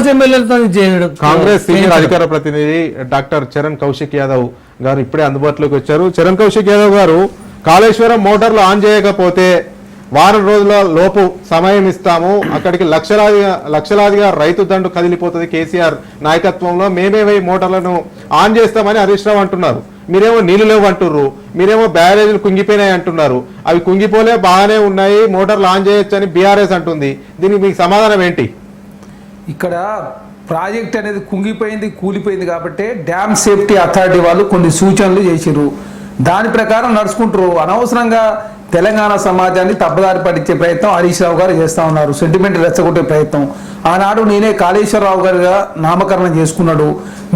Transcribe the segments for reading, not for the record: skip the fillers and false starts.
కాంగ్రెస్ ఎమ్మెల్యేలతో చేయడం. కాంగ్రెస్ సీనియర్ అధికార ప్రతినిధి డాక్టర్ చరణ్ కౌశిక్ యాదవ్ గారు ఇప్పుడే అందుబాటులోకి వచ్చారు. చరణ్ కౌశిక్ యాదవ్ గారు, కాళేశ్వరం మోటార్లు ఆన్ చేయకపోతే వారం రోజుల లోపు సమయం ఇస్తాము, అక్కడికి లక్షలాదిగా రైతు దండు కదిలిపోతుంది, కేసీఆర్ నాయకత్వంలో మేమే మోటార్లను ఆన్ చేస్తామని హరీష్ రావు అంటున్నారు. మీరేమో నీళ్లు లేవు అంటున్నారు, మీరేమో బ్యారేజీలు కుంగిపోయినాయి అంటున్నారు. అవి కుంగిపోలే, బాగానే ఉన్నాయి, మోటార్లు ఆన్ చేయొచ్చు అని బీఆర్ఎస్ అంటుంది. దీనికి మీకు సమాధానం ఏంటి? ఇక్కడ ప్రాజెక్ట్ అనేది కుంగిపోయింది, కూలిపోయింది కాబట్టి డ్యామ్ సేఫ్టీ అథారిటీ వాళ్ళు కొన్ని సూచనలు చేసిర్రు. దాని ప్రకారం నడుచుకుంటారు. అనవసరంగా తెలంగాణ సమాజాన్ని తప్పుదారి పట్టించే ప్రయత్నం హరీష్ రావు గారు చేస్తూ ఉన్నారు. సెంటిమెంట్ రెచ్చగొట్టే ప్రయత్నం. ఆనాడు నేనే కాళేశ్వరరావు గారుగా నామకరణం చేసుకున్నాడు,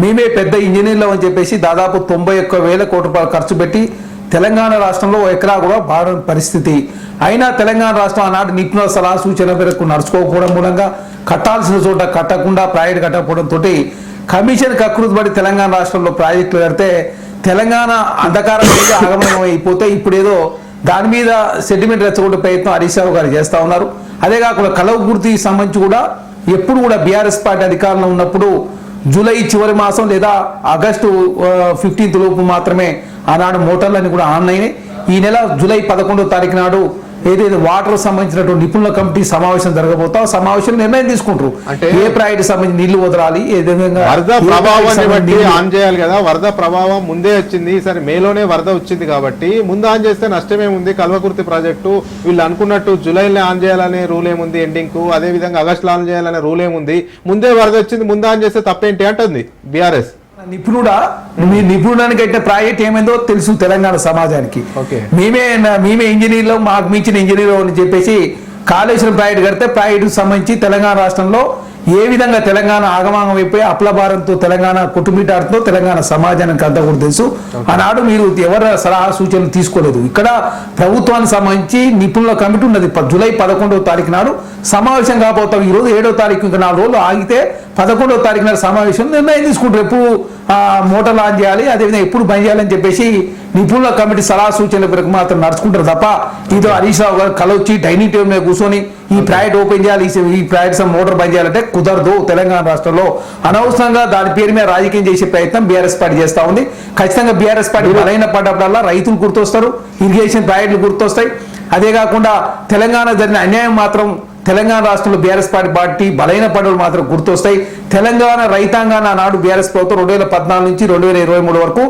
మేమే పెద్ద ఇంజనీర్లు అని చెప్పేసి దాదాపు 91,000 కోట్ల రూపాయలు ఖర్చు పెట్టి తెలంగాణ రాష్ట్రంలో ఎకరా కూడా బారని పరిస్థితి. అయినా తెలంగాణ రాష్ట్రం ఆనాడు నిపుణుల సలహా సూచన మేరకు నడుచుకోకపోవడం మూలంగా కట్టాల్సిన చోట కట్టకుండా ప్రాజెక్టు కట్టకపోవడంతో కమిషన్ కకృతిపడి తెలంగాణ రాష్ట్రంలో ప్రాజెక్టులు కడితే తెలంగాణ అంధకారం మీద ఆగమనం అయిపోతే ఇప్పుడేదో దాని మీద సెంటిమెంట్ రెచ్చగొట్టే ప్రయత్నం హరీష్ రావు గారు చేస్తూ ఉన్నారు. అదే కాకుండా కలవకుర్తికి సంబంధించి కూడా ఎప్పుడు కూడా బీఆర్ఎస్ పార్టీ అధికారంలో ఉన్నప్పుడు జూలై చివరి మాసం లేదా ఆగస్టు 15th లోపు మాత్రమే ఆనాడు మోటార్లన్నీ కూడా ఆన్ అయినాయి. ఈ నెల జూలై 11వ తారీఖు నాడు ఏదైతే వాటర్ సంబంధించినటువంటి నిపుణుల కమిటీ సమావేశం జరగబోతా సమావేశం నిర్ణయం తీసుకుంటారు. అంటే ఏ ప్రాజెక్ట్ సంబంధించి నీళ్లు వదలాలి, ఏ విధంగా వరద ప్రభావాన్ని బట్టి ఆన్ చేయాలి కదా. వరద ప్రభావం ముందే వచ్చింది, ఈసారి మేలోనే వరద వచ్చింది కాబట్టి ముందు ఆన్ చేస్తే నష్టమేముంది. కల్వకుర్తి ప్రాజెక్టు వీళ్ళు అనుకున్నట్టు జూలైలో ఆన్ చేయాలనే రూల్ ఏముంది ఎండింగ్ కు, అదే విధంగా ఆగస్టులో ఆన్ చేయాలనే రూల్ ఏముంది. ముందే వరద వచ్చింది, ముందు ఆన్ చేస్తే తప్పేంటి అంటుంది బీఆర్ఎస్. నిపుణుడా, మీ నిపుణుడానికి అయితే ప్రాజెక్ట్ ఏమైందో తెలుసు తెలంగాణ సమాజానికి. మేమే ఇంజనీర్లు, మాకు మించిన ఇంజనీర్లు అని చెప్పేసి కాళేశ్వరం ప్రాజెక్ట్ కడితే ప్రాజెక్టుకు సంబంధించి తెలంగాణ రాష్ట్రంలో ఏ విధంగా తెలంగాణ ఆగమాగం అయిపోయి అప్లభారంతో తెలంగాణ కుటుంబీటారుతో తెలంగాణ సమాజానికి అంతా కూడా తెలుసు. ఆనాడు మీరు ఎవరి సలహా సూచనలు తీసుకోలేదు. ఇక్కడ ప్రభుత్వానికి సంబంధించి నిపుణుల కమిటీ ఉన్నది. జూలై 11వ తారీఖు నాడు సమావేశం కాబోతాం. ఈరోజు 7వ తారీఖు, ఇంకా 4 రోజులు ఆగితే 11వ తారీఖు నాడు సమావేశం నిర్ణయం తీసుకుంటారు. ఎప్పుడు మోటార్లు ఆన్ చేయాలి, అదేవిధంగా ఎప్పుడు బంద్ చేయాలని చెప్పేసి నిపుణుల కమిటీ సలహా సూచనల మేరకు మాత్రం నడుచుకుంటారు తప్ప ఇదో హరీష్ రావు గారు కలవచ్చి డైనింగ్ టేబుల్ మీద కూర్చొని ఈ ప్రాజెక్ట్ ఓపెన్ చేయాలి, ఈ ప్రాజెక్ట్ మోటార్ బంద్ చేయాలంటే కుదరదు. తెలంగాణ రాష్ట్రంలో అనవసరంగా దాని పేరు మీద రాజకీయం చేసే ప్రయత్నం బీఆర్ఎస్ పార్టీ చేస్తా ఉంది. ఖచ్చితంగా బీఆర్ఎస్ పార్టీ బలైన పడ్డప్పుడల్లా రైతులు గుర్తొస్తారు, ఇరిగేషన్ ప్రాజెక్టులు గుర్తొస్తాయి. అదే కాకుండా తెలంగాణ జరిగిన అన్యాయం మాత్రం తెలంగాణ రాష్ట్రంలో బీఆర్ఎస్ పార్టీ బలైన పనులు మాత్రం గుర్తొస్తాయి. తెలంగాణ రైతాంగాన్ని నాడు బీఆర్ఎస్ ప్రభుత్వం 2014 నుంచి 2023 వరకు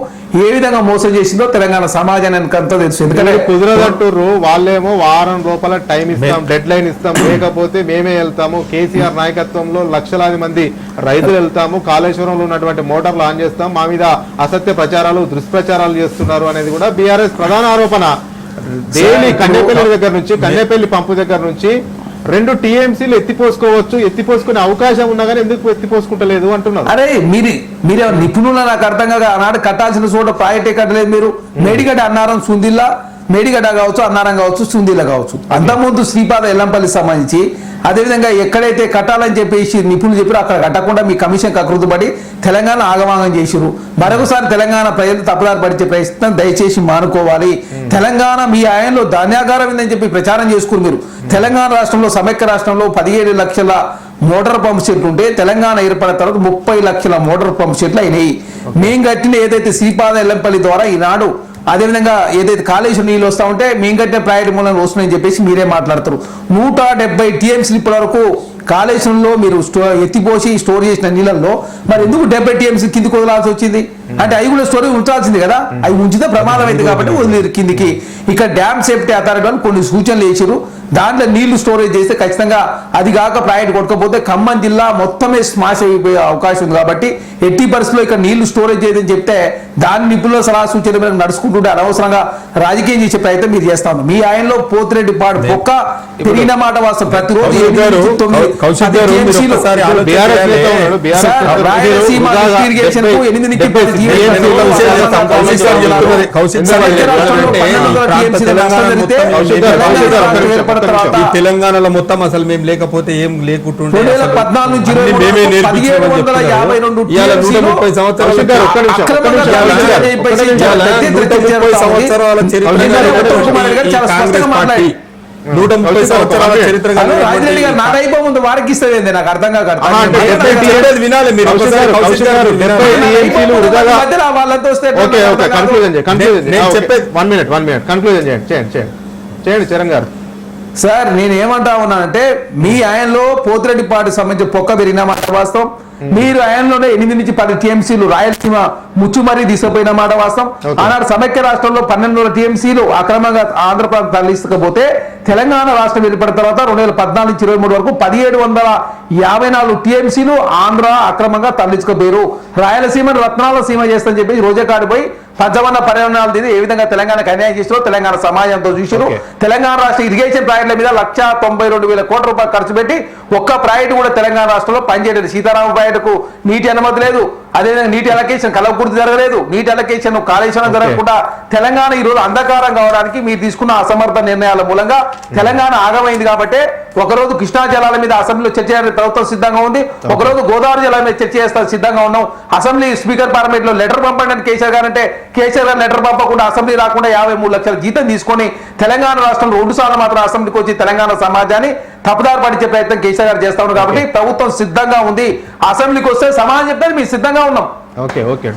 ఏ విధంగా మోసం చేసిందో తెలంగాణ సమాజానికి అంతా తెలుసు. ఎందుకంటే కుదరదంటారు వాళ్ళేమో, వారం లోపల టైం ఇస్తాం, డెడ్ లైన్ ఇస్తాం, లేకపోతే మేమే వెళ్తాము, కేసీఆర్ నాయకత్వంలో లక్షలాది మంది రైతులు వెళ్తాము, కాళేశ్వరంలో ఉన్నటువంటి మోటార్లు ఆన్ చేస్తాం, మా మీద అసత్య ప్రచారాలు దుష్ప్రచారాలు చేస్తున్నారు అనేది కూడా బీఆర్ఎస్ ప్రధాన ఆరోపణ. డైలీ కన్నెపల్లి దగ్గర నుంచి, కన్నెపల్లి పంపు దగ్గర నుంచి 2 TMCలు ఎత్తిపోసుకోవచ్చు, ఎత్తిపోసుకునే అవకాశం ఉన్నా కానీ ఎందుకు ఎత్తిపోసుకుంటలేదు అంటున్నారు. అరే మీరే నిపుణులు, నాకు అర్థం కాక ఆనాడు కట్టాల్సిన చోట ప్రాజెక్టే కట్టలేదు. మీరు మేడిగడ్డ అన్నారం సుందిల్లా, మేడిగడ్డ కావచ్చు, అన్నారం కావచ్చు, సుందిల్ల కావచ్చు. అంతకుముందు శ్రీపాద ఎల్లంపల్లి సంబంధించి అదేవిధంగా ఎక్కడైతే కట్టాలని చెప్పేసి నిపుణులు చెప్పారు అక్కడ కట్టకుండా మీ కమిషన్ కకృతిపడి తెలంగాణ ఆగమాగం చేసిరు. మరొకసారి తెలంగాణ ప్రజలు తప్పుదారి పడిచే ప్రయత్నం దయచేసి మానుకోవాలి. తెలంగాణ మీ ఆయంలో ధాన్యాగారం ఉందని చెప్పి ప్రచారం చేసుకుని మీరు తెలంగాణ రాష్ట్రంలో సమైక్య రాష్ట్రంలో 17 లక్షల మోటార్ పంప్ సెట్లు ఉంటే తెలంగాణ ఏర్పడిన తర్వాత 30 లక్షల మోటార్ పంప్ సెట్లు అయినాయి. మేము కట్టిన ఏదైతే శ్రీపాద ఎల్లంపల్లి ద్వారా ఈనాడు అదేవిధంగా ఏదైతే కాళేశ్వరం నీళ్ళు వస్తా ఉంటే మేము కట్టిన ప్రాజెక్ట్ మూలంగా వస్తున్నాయని చెప్పేసి మీరే మాట్లాడతారు. 170 TMCలు ఇప్పటి వరకు కాళేశ్వరంలో మీరు ఎత్తిపోసి స్టోర్ చేసిన నీళ్ళల్లో మరి ఎందుకు 70 TMC కిందికి వదలాల్సి వచ్చింది? అంటే అవి కూడా స్టోరేజ్ ఉంచాల్సింది కదా. అవి ఉంచితే ప్రమాదం అయితే కాబట్టి వదిలేరు కిందికి. ఇక డ్యామ్ సేఫ్టీ అథారిటీ వాళ్ళు కొన్ని సూచనలు చేసారు. దాంట్లో నీళ్లు స్టోరేజ్ చేస్తే ఖచ్చితంగా అది కాక ప్రాజెక్ట్ కొట్టకపోతే ఖమ్మం జిల్లా మొత్తమే స్మాష్ అయిపోయే అవకాశం ఉంది. కాబట్టి ఎట్టి పరిస్థితుల్లో ఇక్కడ నీళ్లు స్టోరేజ్ చేయదని చెప్తే దాని నిపుణుల సలహా సూచన మీద నడుచుకుంటుంటే అనవసరంగా రాజకీయం చేసే ప్రయత్నం మీరు చేస్తా ఉన్నారు. మీ ఆయనలో పోతిరెడ్డి పాడు ఒక్క పెరిగిన మాట వాస్తవం. ప్రతిరోజు రాయలసీమ ఇరిగేషన్ 8 నుంచి 10 తెలంగాణలో మొత్తం అసలు మేము లేకపోతే ఏం లేకుంటుండే 2014 నుంచి 130 సంవత్సరాల చరిత్ర కాంగ్రెస్ పార్టీ 130 సంవత్సరాల చరిత్ర అదే రాజిరెడ్డి గారు నాకు అయిపో ముందు వారికి ఇస్తుంది నాకు అర్థం కాక అంటే చెప్పేది వినాలి మీరు ఒకసారి కౌశిక్ గారు. వాళ్ళంతా వస్తే ఓకే ఓకే కన్క్లూజన్ చేయండి నేను చెప్పేది 1 మినిట్ కన్క్లూజన్ చేయండి చరణ్ గారు. సార్ నేను ఏమంటా ఉన్నానంటే మీ ఆయనలో పోతిరెడ్డి పార్టీ సంబంధించి పొక్క పెరిగిన మాట వాస్తవం. మీరు ఆయనలోనే 8 నుంచి 10 టీఎంసీలు రాయలసీమ ముచ్చుమరీ తీసుకుపోయిన మాట వాస్తవం. ఆనాడు సమైక్య రాష్ట్రంలో 12 టీఎంసీలు అక్రమంగా ఆంధ్రప్రదేశ్ తరలించకపోతే తెలంగాణ రాష్ట్రం ఏర్పడిన తర్వాత 2014 నుంచి 23 వరకు 1754 టీఎంసీలు ఆంధ్ర అక్రమంగా తరలించకపోయారు. రాయలసీమను రత్నాల సీమ చేస్తని చెప్పి రోజే కాడిపోయి పంచవన్న పరిణామాలు తీసి ఏ విధంగా తెలంగాణకు అన్యాయం చేసారో తెలంగాణ సమాజంతో చూసారు. తెలంగాణ రాష్ట్ర ఇరిగేషన్ ప్రాజెక్టుల మీద 192,000 కోట్ల రూపాయలు ఖర్చు పెట్టి ఒక్క ప్రాజెక్టు కూడా తెలంగాణ రాష్ట్రంలో పనిచేయలేదు. సీతారామ ప్రాజెక్టుకు నీటి అనుమతి లేదు, అదేవిధంగా నీటి అలొకేషన్ కలవకుర్తి జరగలేదు, నీటి అలొకేషన్ కాళేశ్వరం జరగకుండా తెలంగాణ ఈ రోజు అంధకారం కావడానికి మీరు తీసుకున్న అసమర్థ నిర్ణయాల మూలంగా తెలంగాణ ఆగమైంది. కాబట్టి ఒకరోజు కృష్ణా జలాల మీద అసెంబ్లీలో చర్చ చేయడానికి ప్రభుత్వం సిద్ధంగా ఉంది, ఒకరోజు గోదావరి జలాల మీద చర్చ చేస్తానికి సిద్ధంగా ఉన్నాం. అసెంబ్లీ స్పీకర్ పార్లమెంట్ లో లెటర్ పంపండి కేసీఆర్ గారు అంటే కేసీఆర్ గారు లెటర్ పంపకుండా అసెంబ్లీ రాకుండా 53 లక్షల జీతం తీసుకొని తెలంగాణ రాష్ట్రంలో 2 సార్లు మాత్రం అసెంబ్లీకి వచ్చి తెలంగాణ సమాజాన్ని తప్పుదారి పడించే ప్రయత్నం కేసీఆర్ గారు చేస్తా ఉన్నారు. కాబట్టి ప్రభుత్వం సిద్ధంగా ఉంది, అసెంబ్లీకి వస్తే సమాజం చెప్తే మీరు సిద్ధంగా ఉన్నాం. ఓకే